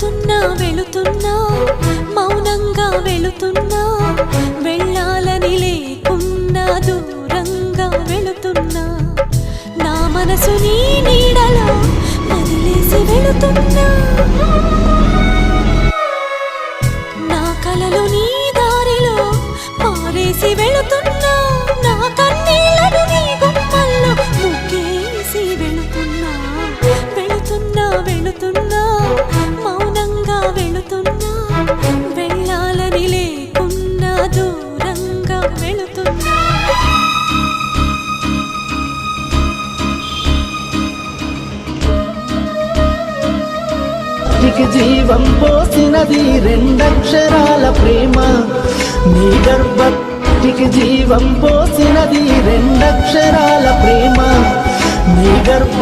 వెళుతున్నా వెళుతున్నా మౌనంగా వెళుతున్నా వెళ్ళాలని లేకున్నా దూరంగా వెళుతున్నా నా మనసు నీ నీడలో వదిలేసి వెళుతున్నా నా కలలు నీ దారిలో పారేసి వెళుతున్నా నా కన్నీళ్లను నీ గుమ్మల్లో ముగ్గేసి వెళుతున్నా వెళుతున్నా వెళుతున్నా మౌనంగా వెళుతున్నా వెళ్ళాలని లేకున్నా దూరంగా వెళుతున్నా జీవం పోసినది రెండక్షరాల ప్రేమ నీ గర్భటికి జీవం పోసినది రెండక్షరాల ప్రేమ నీ గర్భ